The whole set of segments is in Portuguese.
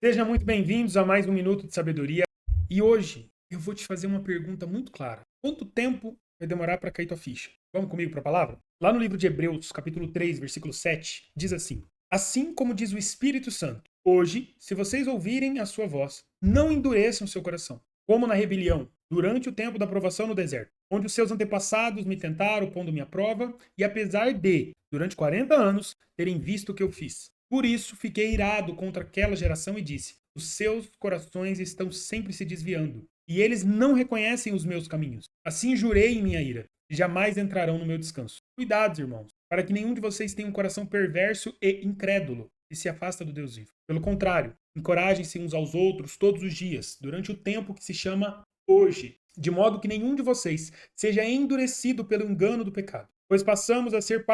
Sejam muito bem-vindos a mais um Minuto de Sabedoria. E hoje eu vou te fazer uma pergunta muito clara. Quanto tempo vai demorar para cair tua ficha? Vamos comigo para a palavra? Lá no livro de Hebreus, capítulo 3, versículo 7, diz assim: Assim como diz o Espírito Santo, hoje, se vocês ouvirem a sua voz, não endureçam seu coração, como na rebelião, durante o tempo da provação no deserto, onde os seus antepassados me tentaram, pondo-me à prova, e apesar de, durante 40 anos, terem visto o que eu fiz. Por isso, fiquei irado contra aquela geração e disse: Os seus corações estão sempre se desviando, e eles não reconhecem os meus caminhos. Assim jurei em minha ira: jamais entrarão no meu descanso. Cuidados, irmãos, para que nenhum de vocês tenha um coração perverso e incrédulo e se afasta do Deus vivo. Pelo contrário, encorajem-se uns aos outros todos os dias, durante o tempo que se chama hoje, de modo que nenhum de vocês seja endurecido pelo engano do pecado, pois passamos a ser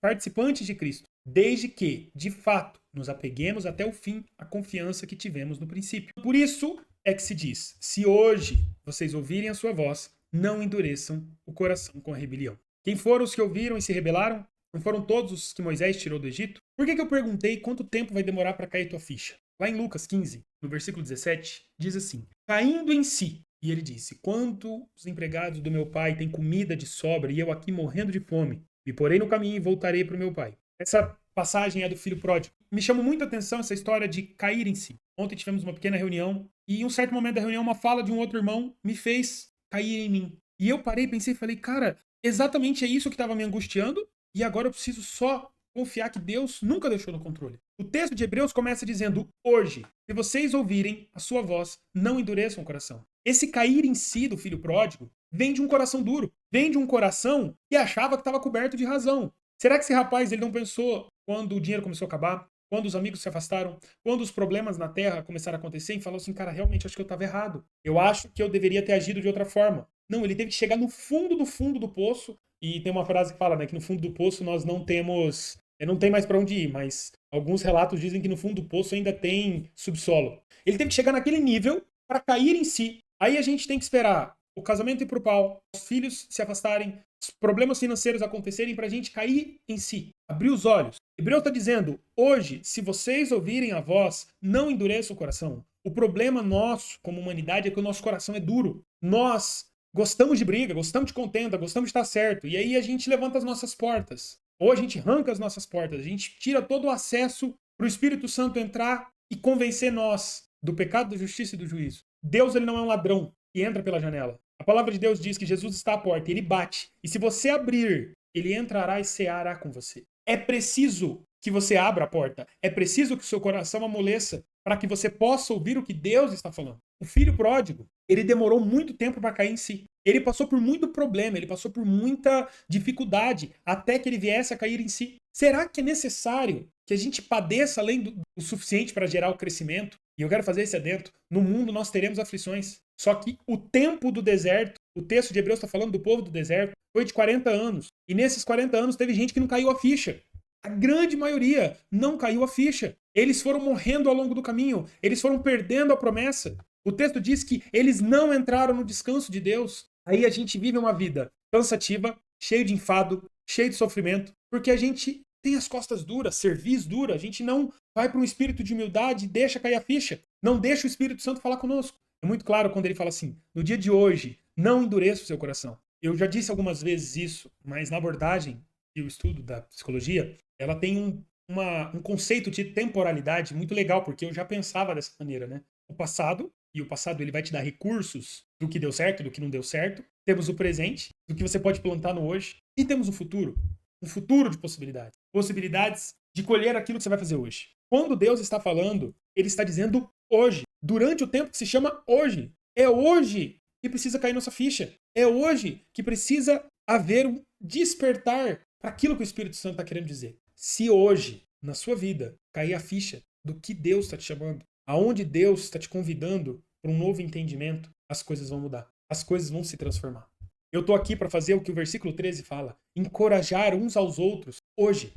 participantes de Cristo, desde que, de fato, nos apeguemos até o fim à confiança que tivemos no princípio. Por isso é que se diz: se hoje vocês ouvirem a sua voz, não endureçam o coração com a rebelião. Quem foram os que ouviram e se rebelaram? Não foram todos os que Moisés tirou do Egito? Por que eu perguntei quanto tempo vai demorar para cair tua ficha? Lá em Lucas 15, no versículo 17, diz assim: caindo em si. E ele disse: quantos empregados do meu pai têm comida de sobra e eu aqui morrendo de fome? Me porei no caminho e voltarei para o meu pai. Essa passagem é do filho pródigo. Me chamou muito a atenção essa história de cair em si. Ontem tivemos uma pequena reunião e em um certo momento da reunião uma fala de um outro irmão me fez cair em mim. E eu parei, pensei e falei: cara, exatamente é isso que estava me angustiando e agora eu preciso só confiar que Deus nunca deixou no controle. O texto de Hebreus começa dizendo: hoje, se vocês ouvirem a sua voz, não endureçam o coração. Esse cair em si do filho pródigo vem de um coração duro, vem de um coração que achava que estava coberto de razão. Será que esse rapaz ele não pensou quando o dinheiro começou a acabar, quando os amigos se afastaram, quando os problemas na terra começaram a acontecer e falou assim: cara, realmente acho que eu estava errado. Eu acho que eu deveria ter agido de outra forma. Não, ele teve que chegar no fundo do poço. E tem uma frase que fala, né, que no fundo do poço nós não temos, não tem mais para onde ir, mas alguns relatos dizem que no fundo do poço ainda tem subsolo. Ele teve que chegar naquele nível para cair em si. Aí a gente tem que esperar o casamento ir pro pau, os filhos se afastarem, os problemas financeiros acontecerem para a gente cair em si, abrir os olhos. Hebreu está dizendo: hoje, se vocês ouvirem a voz, não endureçam o coração. O problema nosso, como humanidade, é que o nosso coração é duro. Nós gostamos de briga, gostamos de contenda, gostamos de estar certo. E aí a gente levanta as nossas portas. Ou a gente arranca as nossas portas. A gente tira todo o acesso para o Espírito Santo entrar e convencer nós do pecado, da justiça e do juízo. Deus ele não é um ladrão que entra pela janela. A palavra de Deus diz que Jesus está à porta e ele bate. E se você abrir, ele entrará e ceará com você. É preciso que você abra a porta. É preciso que o seu coração amoleça para que você possa ouvir o que Deus está falando. O filho pródigo, ele demorou muito tempo para cair em si. Ele passou por muito problema, ele passou por muita dificuldade até que ele viesse a cair em si. Será que é necessário que a gente padeça além do suficiente para gerar o crescimento? E eu quero fazer esse adendo. No mundo nós teremos aflições. Só que o tempo do deserto, o texto de Hebreus está falando do povo do deserto, foi de 40 anos. E nesses 40 anos teve gente que não caiu a ficha. A grande maioria não caiu a ficha. Eles foram morrendo ao longo do caminho. Eles foram perdendo a promessa. O texto diz que eles não entraram no descanso de Deus. Aí a gente vive uma vida cansativa, cheia de enfado, cheia de sofrimento, porque a gente tem as costas duras, cerviz dura, a gente não vai para um espírito de humildade e deixa cair a ficha. Não deixa o Espírito Santo falar conosco. É muito claro quando ele fala assim: no dia de hoje, não endureça o seu coração. Eu já disse algumas vezes isso, mas na abordagem e o estudo da psicologia, ela tem um conceito de temporalidade muito legal, porque eu já pensava dessa maneira, né? O passado, e o passado ele vai te dar recursos do que deu certo, do que não deu certo. Temos o presente, do que você pode plantar no hoje, e temos o futuro. Um futuro de possibilidades. Possibilidades de colher aquilo que você vai fazer hoje. Quando Deus está falando, ele está dizendo hoje, durante o tempo que se chama hoje. É hoje que precisa cair nossa ficha. É hoje que precisa haver um despertar para aquilo que o Espírito Santo está querendo dizer. Se hoje, na sua vida, cair a ficha do que Deus está te chamando, aonde Deus está te convidando para um novo entendimento, as coisas vão mudar. As coisas vão se transformar. Eu estou aqui para fazer o que o versículo 13 fala. Encorajar uns aos outros hoje.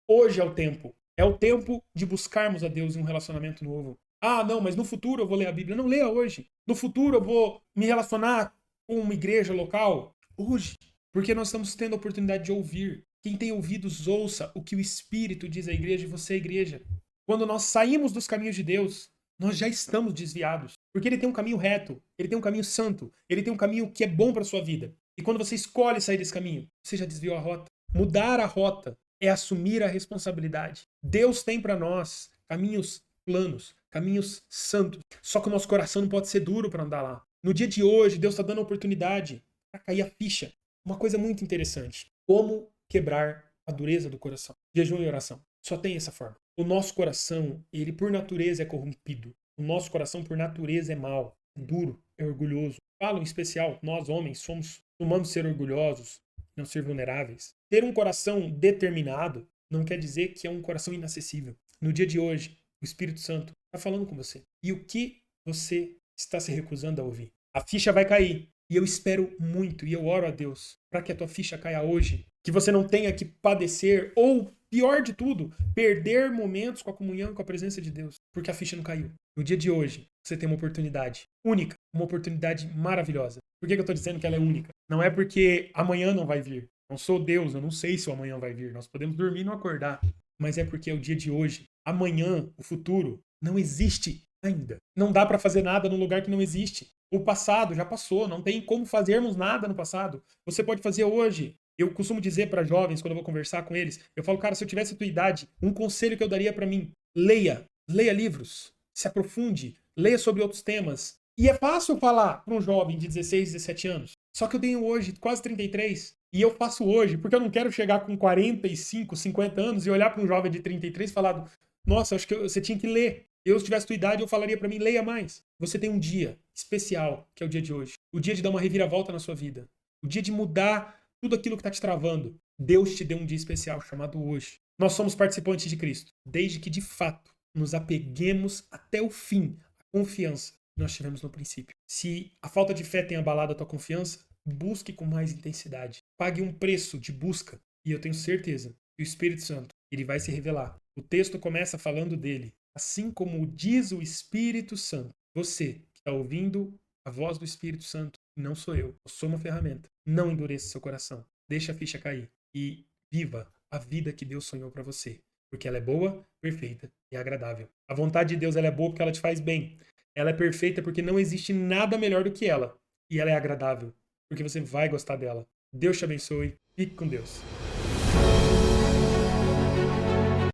Hoje é o tempo. É o tempo de buscarmos a Deus em um relacionamento novo. Ah, não, mas no futuro eu vou ler a Bíblia. Não, leia hoje. No futuro eu vou me relacionar com uma igreja local. Hoje. Porque nós estamos tendo a oportunidade de ouvir. Quem tem ouvidos, ouça o que o Espírito diz à igreja e você, igreja. Quando nós saímos dos caminhos de Deus, nós já estamos desviados. Porque ele tem um caminho reto, ele tem um caminho santo, ele tem um caminho que é bom para sua vida. E quando você escolhe sair desse caminho, você já desviou a rota. Mudar a rota é assumir a responsabilidade. Deus tem para nós caminhos planos, caminhos santos. Só que o nosso coração não pode ser duro para andar lá. No dia de hoje, Deus está dando a oportunidade para cair a ficha. Uma coisa muito interessante. Como quebrar a dureza do coração? Jejum e oração. Só tem essa forma. O nosso coração, ele por natureza é corrompido. O nosso coração por natureza é mau, é duro, é orgulhoso. Falo em especial, nós homens costumamos ser orgulhosos, não ser vulneráveis. Ter um coração determinado não quer dizer que é um coração inacessível. No dia de hoje, o Espírito Santo está falando com você. E o que você está se recusando a ouvir? A ficha vai cair. E eu espero muito, e eu oro a Deus, para que a tua ficha caia hoje. Que você não tenha que padecer, ou pior de tudo, perder momentos com a comunhão e com a presença de Deus. Porque a ficha não caiu. No dia de hoje, você tem uma oportunidade única, uma oportunidade maravilhosa. Por que eu estou dizendo que ela é única? Não é porque amanhã não vai vir. Não sou Deus, eu não sei se o amanhã vai vir. Nós podemos dormir e não acordar. Mas é porque é o dia de hoje. Amanhã, o futuro, não existe ainda. Não dá para fazer nada num lugar que não existe. O passado já passou, não tem como fazermos nada no passado. Você pode fazer hoje. Eu costumo dizer para jovens, quando eu vou conversar com eles, eu falo, cara, se eu tivesse a tua idade, um conselho que eu daria para mim, leia livros, se aprofunde, leia sobre outros temas. E é fácil falar para um jovem de 16, 17 anos. Só que eu tenho hoje quase 33, e eu faço hoje, porque eu não quero chegar com 45, 50 anos e olhar para um jovem de 33 e falar, nossa, acho que você tinha que ler. Eu, se tivesse tua idade, eu falaria para mim, leia mais. Você tem um dia especial, que é o dia de hoje. O dia de dar uma reviravolta na sua vida. O dia de mudar tudo aquilo que está te travando. Deus te deu um dia especial chamado hoje. Nós somos participantes de Cristo, desde que de fato nos apeguemos até o fim à confiança que nós tivemos no princípio. Se a falta de fé tem abalado a tua confiança, busque com mais intensidade. Pague um preço de busca e eu tenho certeza que o Espírito Santo ele vai se revelar. O texto começa falando dele. Assim como diz o Espírito Santo, você que está ouvindo a voz do Espírito Santo, não sou eu sou uma ferramenta. Não endureça seu coração, deixa a ficha cair e viva a vida que Deus sonhou para você, porque ela é boa, perfeita e agradável. A vontade de Deus ela é boa porque ela te faz bem. Ela é perfeita porque não existe nada melhor do que ela. E ela é agradável porque você vai gostar dela. Deus te abençoe. Fique com Deus.